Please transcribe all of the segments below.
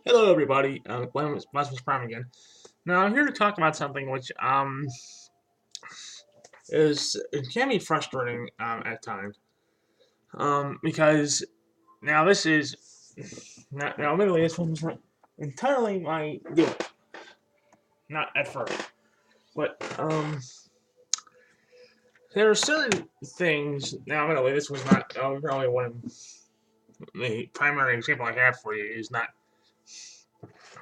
Hello, everybody. Blasphemous Prime again. Now, I'm here to talk about something which is it can be frustrating at times because now this is now admittedly this one's not entirely my doing, not at first, but there are certain things. Now, admittedly, this was not probably one of the primary example I have for you is not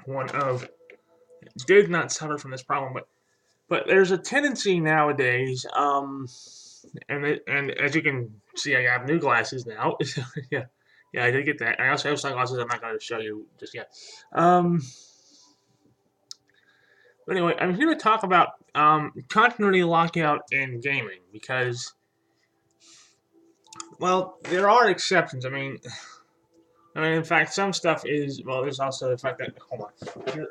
one of did not suffer from this problem, but there's a tendency nowadays, and as you can see, I have new glasses now. yeah, yeah, I did get that. I also have sunglasses. I'm not going to show you just yet. Um, but anyway, I'm here to talk about continuity lockout in gaming because, well, there are exceptions. I mean, in fact, some stuff is well. There's also the fact that hold on. Here,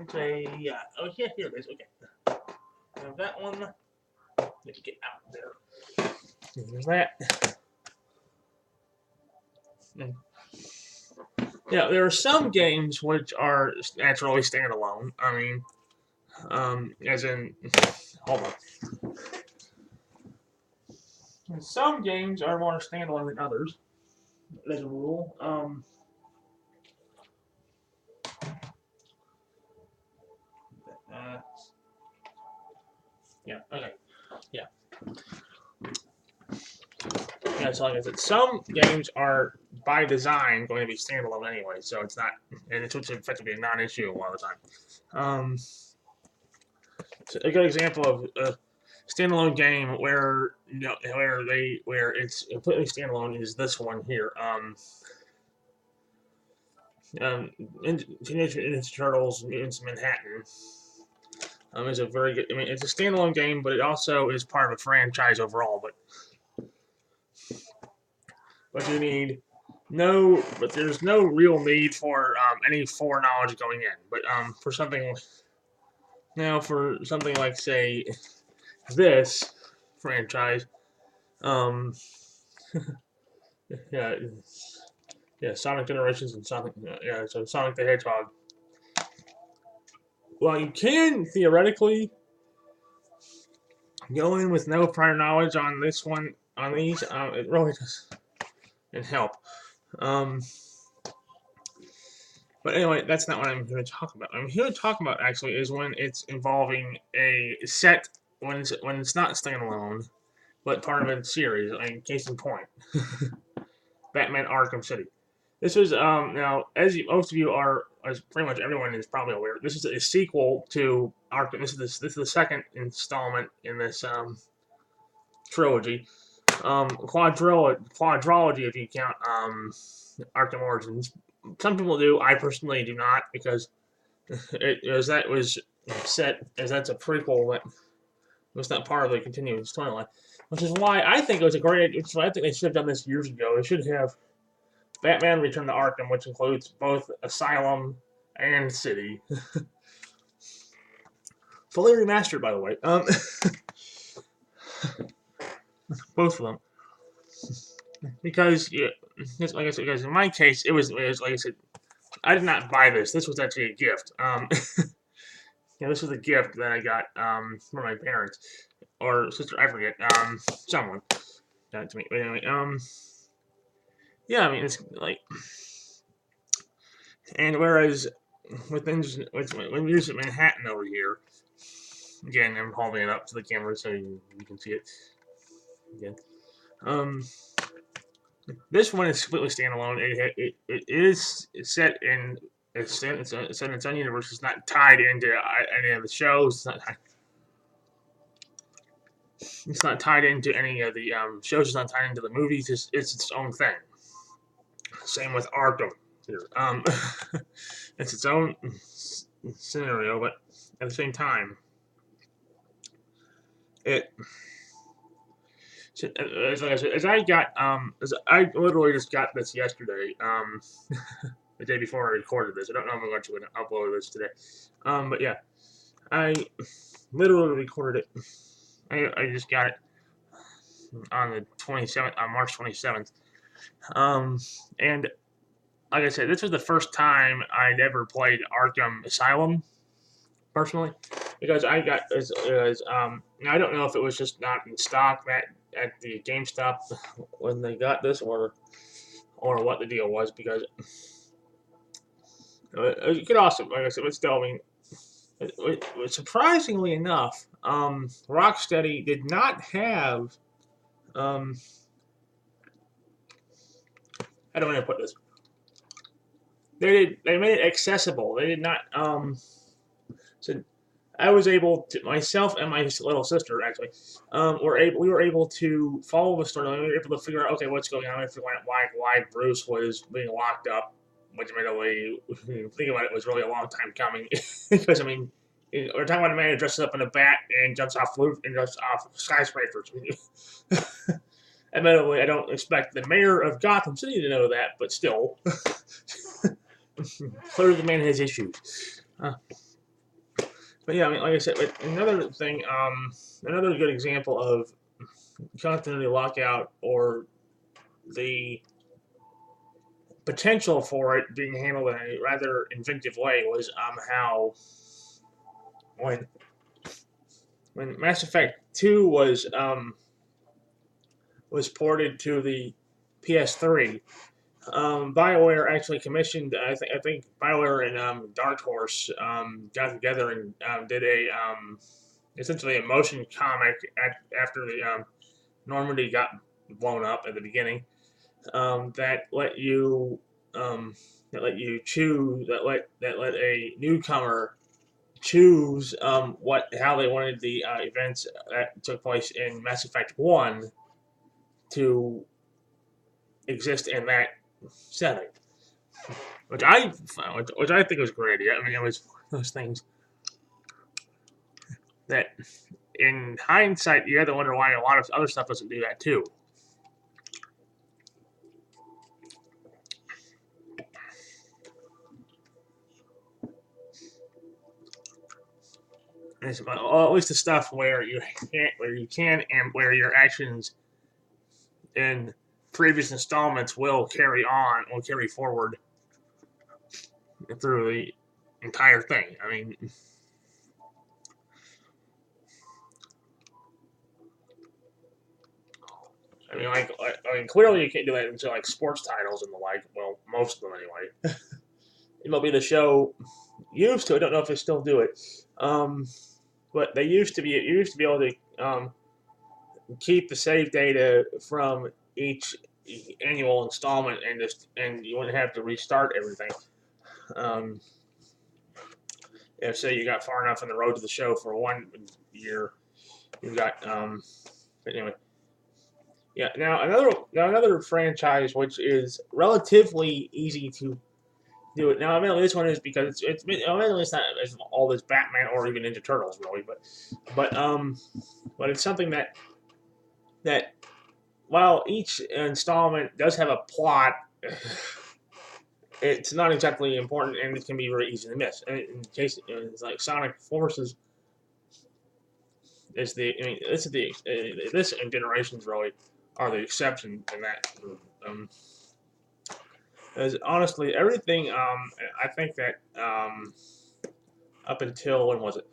okay, yeah. Oh, yeah, here it is. Okay, now that one. Let me get out there. There's that. Yeah, there are some games which are naturally standalone. As in, hold on. Some games are more standalone than others, as a rule. Uh, yeah, okay, yeah, yeah. So like I said, some games are by design going to be standalone anyway, so it's not, and it's effectively a non-issue a lot of the time. Um, so a good example of a standalone game where where it's completely standalone is this one here. Teenage Mutant Ninja Turtles: Mutants Manhattan is a very good. I mean, it's a standalone game, but it also is part of a franchise overall. But you need no, but there's no real need for any foreknowledge going in. But for something now, for something like say this franchise, um, yeah, yeah, Sonic Generations and Sonic, yeah, so Sonic the Hedgehog. Well, you can theoretically go in with no prior knowledge on this one on these. It really doesn't help. Um, but anyway, that's not what I'm here to talk about. I'm here to talk about actually is when it's involving a set when it's not standalone, but part of a series. I mean, case in point, Batman Arkham City. This was now as most of you are, as pretty much everyone is probably aware. This is a sequel to Arkham. This is the second installment in this trilogy. Quadrology if you count Arkham Origins. Some people do. I personally do not because as that was set as that's a prequel that was not part of the continuing storyline. Which is why I think it was a great. Which is why I think they should have done this years ago. They should have Batman Return to Arkham, which includes both Asylum and City, fully remastered, by the way. Both of them because yeah, like I said, because in my case it was like I said, I did not buy this. This was actually a gift. This was a gift that I got from my parents or sister. I forget. Someone got it to me. But anyway, yeah. I mean, it's like, and whereas when we use Manhattan over here, again, I'm holding it up to the camera so you can see it again. Um, this one is completely standalone. It is set in it's set in its own universe. It's not tied into any of the shows. It's not tied into any of the shows. It's not tied into the movies. It's its own thing. Same with Arkham. Here. It's its own scenario, but at the same time, it as I got as I literally just got this yesterday. The day before I recorded this. I don't know if I'm going to upload this today. But yeah, I literally recorded it. I just got it on the 27th, on March 27th. And like I said, this was the first time I'd ever played Arkham Asylum personally, because I don't know if it was just not in stock that at the GameStop when they got this, or what the deal was, because you could also, like I said, but still, I mean, surprisingly enough, Rocksteady did not have, um, how do I put this? They made it accessible. They did not, so I was able to, myself and my little sister actually, we were able to follow the story. We were able to figure out, okay, what's going on. We figured out why Bruce was being locked up, which admittedly, think about it, was really a long time coming. Because I mean, we're talking about a man who dresses up in a bat and jumps off skyscrapers. Admittedly, I don't expect the mayor of Gotham City to know that, but still, clearly the man has issues. But yeah, I mean, like I said, another thing, another good example of continuity lockout, or the potential for it being handled in a rather inventive way, was how when Mass Effect 2 was ported to the PS3. BioWare actually commissioned. I think BioWare and Dark Horse got together and did a essentially a motion comic after the Normandy got blown up at the beginning. That let you choose, that let a newcomer choose how they wanted the events that took place in Mass Effect 1 to exist in that setting, which I think was a great idea. I mean, it was one of those things that, in hindsight, you had to wonder why a lot of other stuff doesn't do that too. Well, at least the stuff where you can, and where your actions in previous installments will carry forward through the entire thing. Clearly you can't do that into like sports titles and the like. Well, most of them anyway. MLB The Show used to. I don't know if they still do it, but they used to be. You used to be able to keep the save data from each annual installment, and you wouldn't have to restart everything. If say you got far enough on the road to the show for 1 year, you got anyway. Yeah. Now another franchise which is relatively easy to do it. Now, admittedly, this one is because it's not as all this Batman or even Ninja Turtles really, but it's something that while each installment does have a plot, it's not exactly important, and it can be very easy to miss. In case it's like Sonic Forces is the I mean this is the this and Generations really are the exception in that. As honestly, everything I think that up until when was it?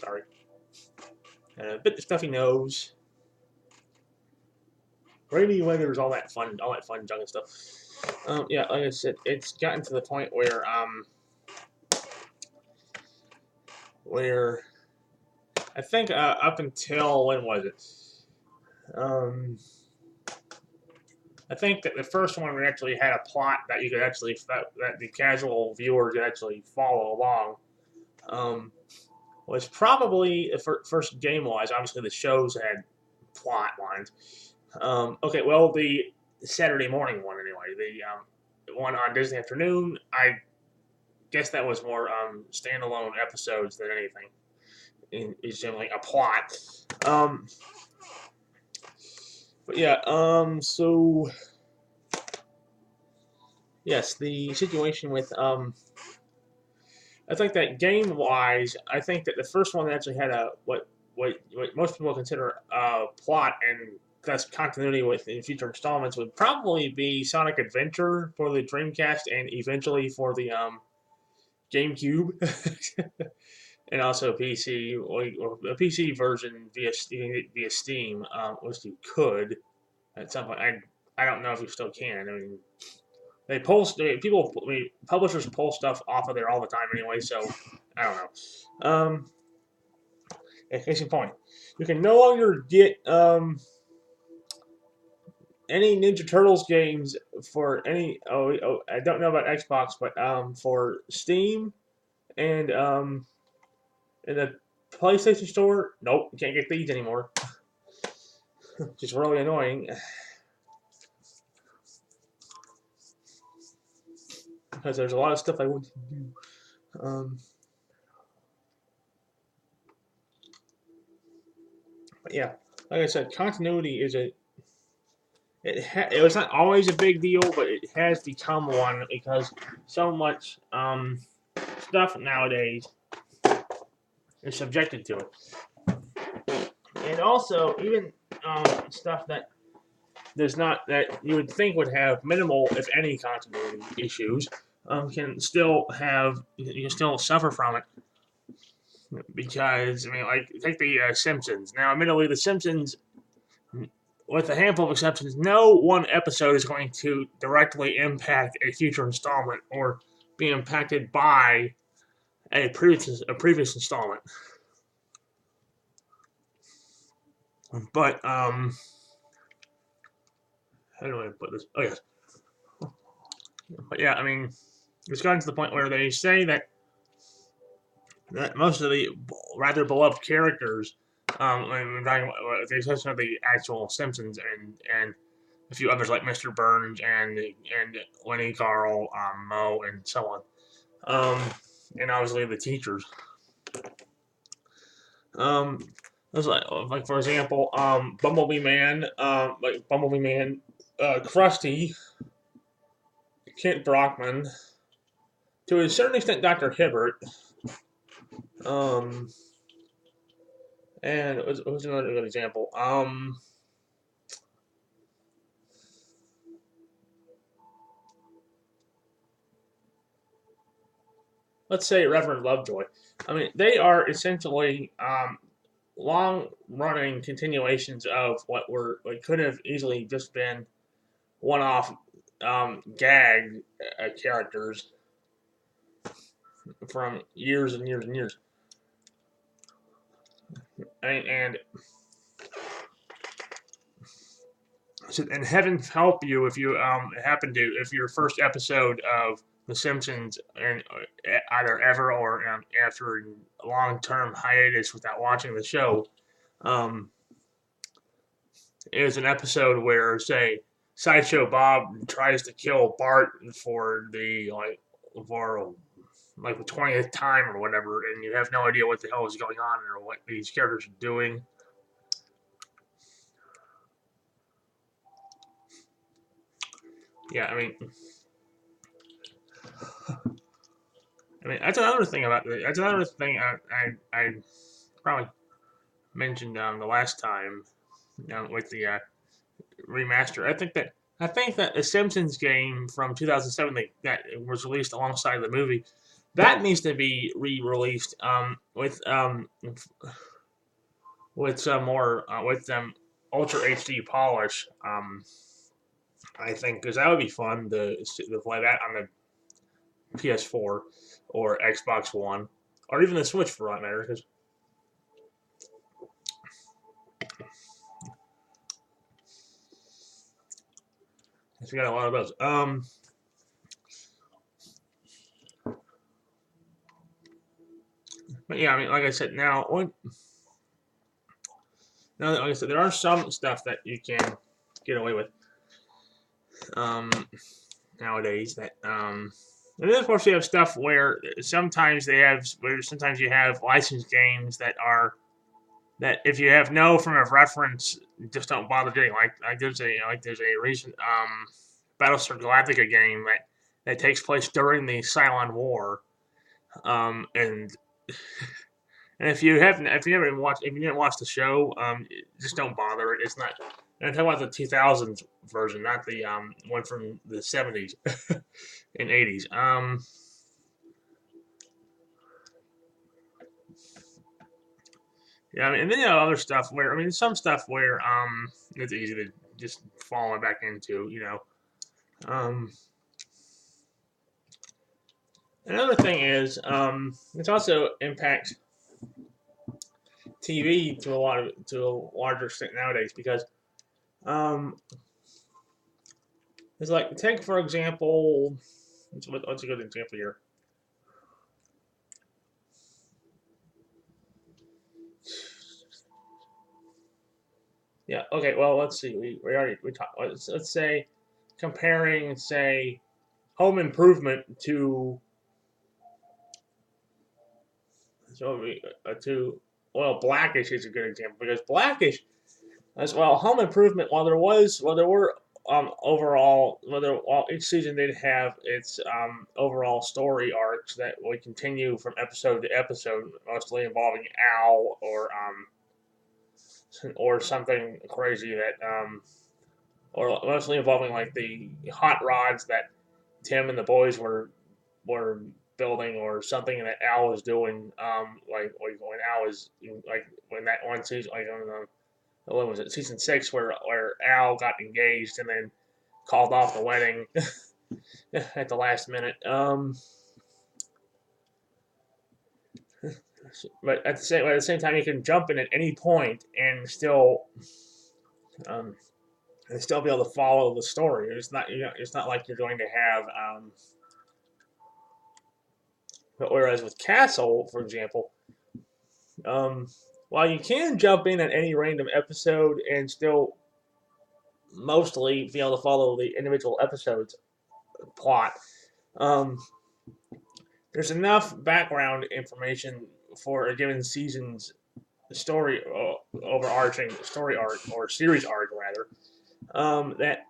Sorry, a bit stuffy nose, rainy weather, all that fun junk and stuff. Yeah, like I said, it's gotten to the point where I think up until when was it? I think that the first one we actually had a plot that you could actually that the casual viewer could actually follow along. Was probably the first game-wise. Obviously, the shows had plot lines. Okay, well, the Saturday morning one anyway. The one on Disney Afternoon. I guess that was more standalone episodes than anything. It's generally a plot. But yeah. So yes, the situation with I think that game wise, I think that the first one actually had a what most people consider a plot and that's continuity with in future installments would probably be Sonic Adventure for the Dreamcast and eventually for the GameCube, and also PC or a PC version via Steam, which you could at some point. I don't know if you still can. I mean, they post people. I mean, publishers pull stuff off of there all the time anyway. So I don't know. Case in point, you can no longer get any Ninja Turtles games for any. I don't know about Xbox, but for Steam and in the PlayStation Store, nope, you can't get these anymore. Just really annoying because there's a lot of stuff I want to do. But yeah, like I said, continuity is it was not always a big deal, but it has become one because so much stuff nowadays is subjected to it, and also even stuff that there's not that you would think would have minimal, if any, continuity issues, can still have you can still suffer from it because I mean, like take the Simpsons. Now, admittedly, the Simpsons, with a handful of exceptions, no one episode is going to directly impact a future installment or be impacted by a previous installment. But how do I put this? Oh yes, but yeah, I mean, it's gotten to the point where they say that most of the rather beloved characters, when we're talking about with the exception of the actual Simpsons and a few others like Mr. Burns and Lenny, Carl, Moe, and so on, and obviously the teachers. There's like for example, Bumblebee Man, Krusty, Kent Brockman, to a certain extent, Dr. Hibbert, and who's another good example? Let's say Reverend Lovejoy. I mean, they are essentially long-running continuations of what could have easily just been one-off gag characters from years and years and years. And heaven help you if you happen to if your first episode of The Simpsons and either ever or after a long-term hiatus without watching the show is an episode where say Sideshow Bob tries to kill Bart for the 20th time or whatever, and you have no idea what the hell is going on or what these characters are doing. Yeah, I mean, that's another thing about the. That's another thing I probably mentioned the last time with the remaster. I think that the Simpsons game from 2007 that was released alongside the movie that needs to be re-released with some more with Ultra HD polish. I think because that would be fun to play that on the PS4 or Xbox One or even the Switch for that matter. Because we got a lot of those. But yeah, I mean, like I said, now like I said, there are some stuff that you can get away with nowadays. And then of course you have stuff where sometimes you have licensed games that if you have no frame of reference, just don't bother getting. There's a recent Battlestar Galactica game that takes place during the Cylon War, and if you didn't watch the show, just don't bother. It's not And I'm talking about the 2000s version, not the one from the 70s and 80s. Yeah, I mean, and then other stuff where some stuff where it's easy to just fall back into. Um, Another thing is it also impacts TV to a larger extent nowadays because um, it's like take for example, what's a good example here? Yeah. Okay. Well, let's see. We already we talked. Let's say comparing say Home Improvement to Blackish is a good example because Blackish as well. Home Improvement, while there were overall, while each season did have its overall story arcs that would continue from episode to episode, mostly involving Al or something crazy that or mostly involving like the hot rods that Tim and the boys were building or something that Al was doing. Like when Al was like when that one season, like on what was it, season 6, where Al got engaged and then called off the wedding at the last minute. But at the same time, you can jump in at any point um, and still be able to follow the story. It's not like you're going to have. But whereas with Castle, for example, um, while you can jump in at any random episode and still mostly be able to follow the individual episodes plot, um, there's enough background information for a given season's story, overarching story arc or series arc rather. That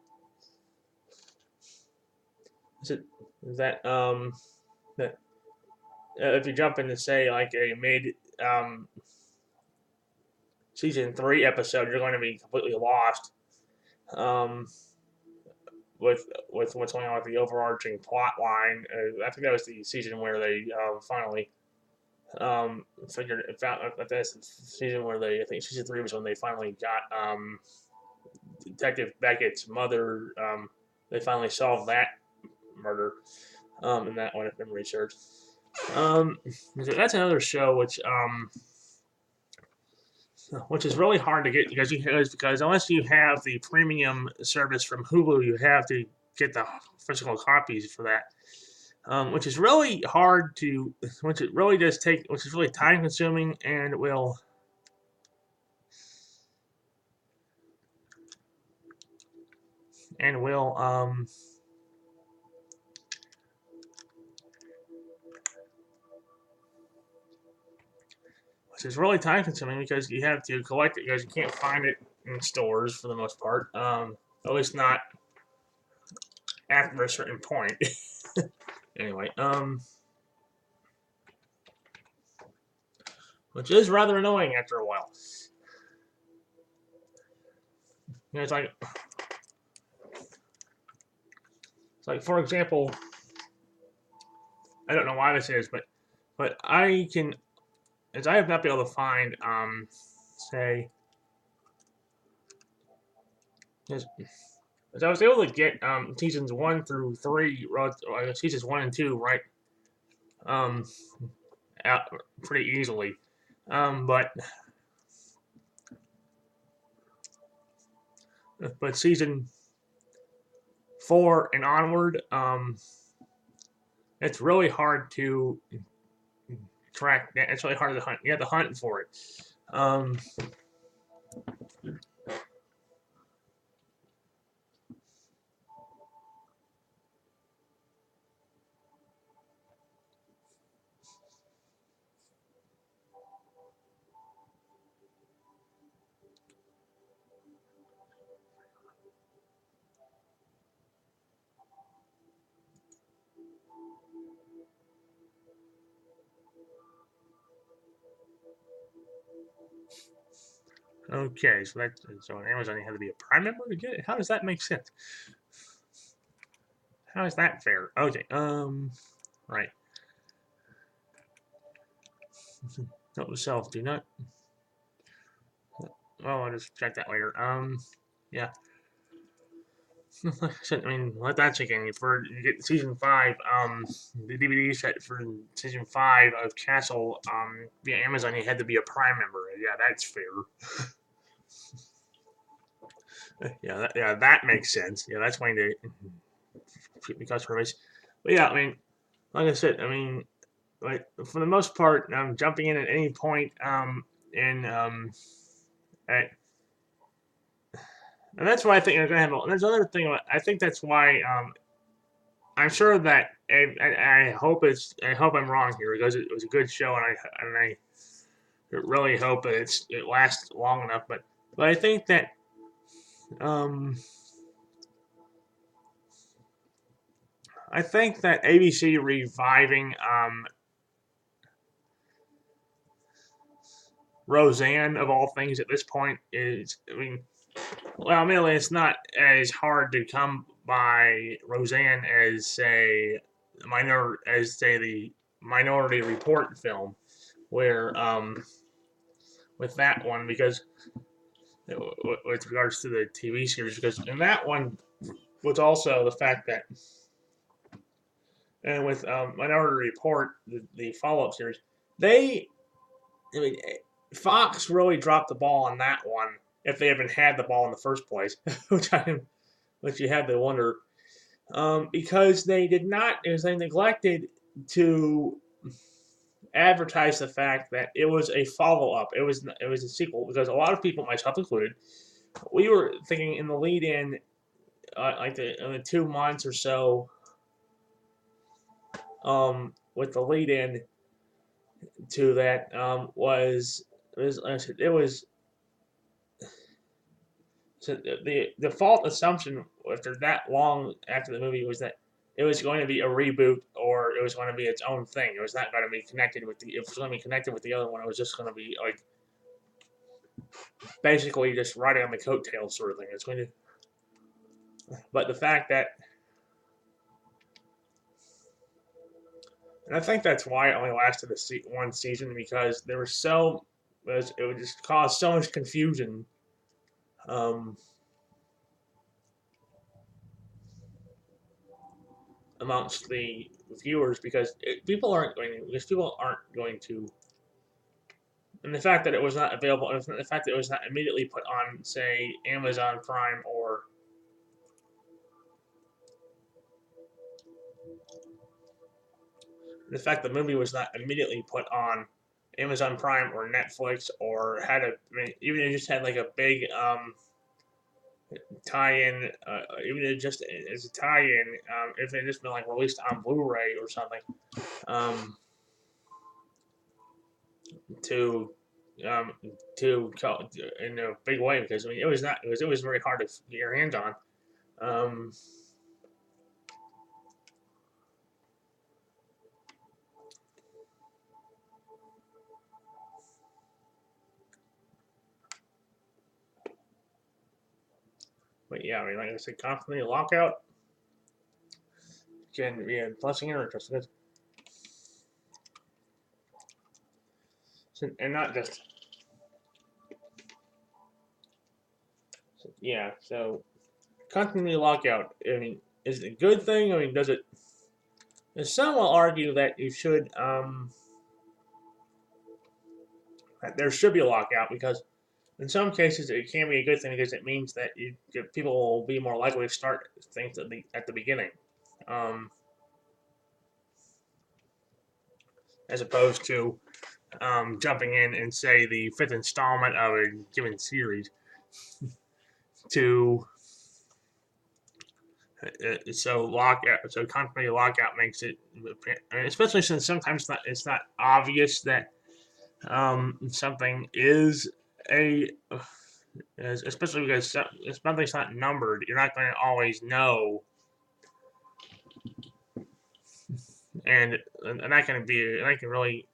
is it, that that if you jump into say like a mid season 3 episode, you're going to be completely lost. Um, with what's going on with the overarching plot line. I think that was the season where they finally figured it out. That's the season where I think season 3 was when they finally got Detective Beckett's mother. They finally solved that murder in that one, if memory serves. That's another show which is really hard to get because unless you have the premium service from Hulu, you have to get the physical copies for that. Which is really hard to, which it really does take, which is really time consuming and will which is really time consuming because you have to collect it because you can't find it in stores for the most part. At least not after a certain point. Anyway, which is rather annoying after a while. It's like for example, I don't know why this is, but I can, as I have not been able to find, say, as, as I was able to get seasons 1 through 3, seasons 1 and 2, right, um, out pretty easily, but season 4 and onward, it's really hard to track. It's really hard to hunt. You have to hunt for it. Um, Okay, so on Amazon you had to be a Prime member to get it. How does that make sense? How is that fair? Okay, right. Note to self: do not. Well, I'll just check that later. Yeah. I mean, let that sink in. For you get season 5, the DVD set for season 5 of Castle, via Amazon, you had to be a Prime member. Yeah, that's fair. Yeah, that makes sense. Yeah, that's going to keep the customer base. But yeah, I mean, like I said, I mean, like for the most part, jumping in at any point, and at, and that's why I think they're going to have. There's another thing. I think that's why I'm sure that I hope I hope I'm wrong here because it was a good show and I really hope that it lasts long enough. But I think that um, ABC reviving Roseanne of all things at this point is, I mean, well, admittedly, it's not as hard to come by Roseanne as say the Minority Report film, where with that one because with regards to the TV series, because in that one was also the fact that, and with Minority Report, the follow up series, they, I mean, Fox really dropped the ball on that one if they even had the ball in the first place, which you had to wonder, because they did not, as they neglected to advertise the fact that it was a follow up. It was a sequel because a lot of people, myself included, we were thinking in the lead in like the 2 months or so, with the lead in to that, it was so the default assumption after that long after the movie was that it was going to be a reboot or it was going to be its own thing. It was not going to be connected with the. If it was going to be connected with the other one, it was just going to be like basically just riding on the coattails sort of thing. It's going to, but the fact that, and I think that's why it only lasted one season because there was it would just cause so much confusion, um, amongst the viewers because people aren't going to, and the fact that it was not available, and the fact that it was not immediately put on, say, Amazon Prime, or the fact the movie was not immediately put on Amazon Prime or Netflix, or had a, I mean, even if it just had like a big tie-in, even if it just as a tie-in, if it had just been like released on Blu-ray or something, um, to um, in a big way, because I mean it was very hard to get your hands on. Um, but yeah, I mean, like I said, constantly lockout can be a blessing and a curse. And not just, yeah. So continuity lockout, I mean, is it a good thing? I mean, does it? And some will argue that you should, that there should be a lockout because in some cases it can be a good thing because it means that people will be more likely to start things at the beginning, um, as opposed to jumping in and say the fifth installment of a given series to so continuity lockout makes it, especially since sometimes it's not obvious that something is a, especially because if something's not numbered, you're not going to always know, and that can really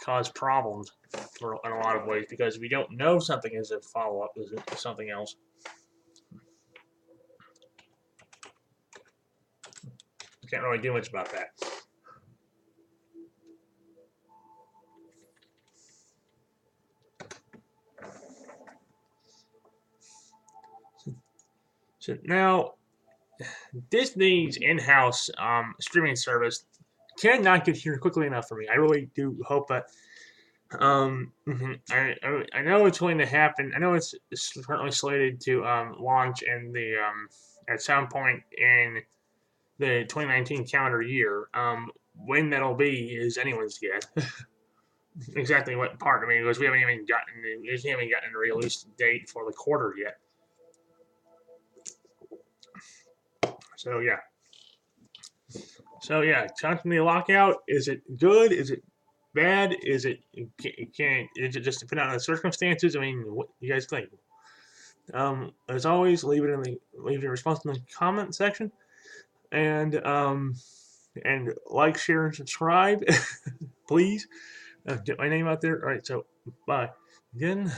cause problems. in a lot of ways, because if you don't know something as a follow up is something else. You can't really do much about that. So now, Disney's in-house streaming service cannot get here quickly enough for me. I really do hope that. I know it's going to happen. I know it's currently slated to launch in the at some point in the 2019 calendar year. When that'll be is anyone's guess. Exactly what part? I mean, because we haven't even gotten a release date for the quarter yet. So yeah. So yeah, constantly lockout. Is it good? Is it bad? Is it can? Is it just depending on the circumstances? I mean, what do you guys think? As always, leave your response in the comment section, and like, share, and subscribe, please. Get my name out there. All right, so bye again.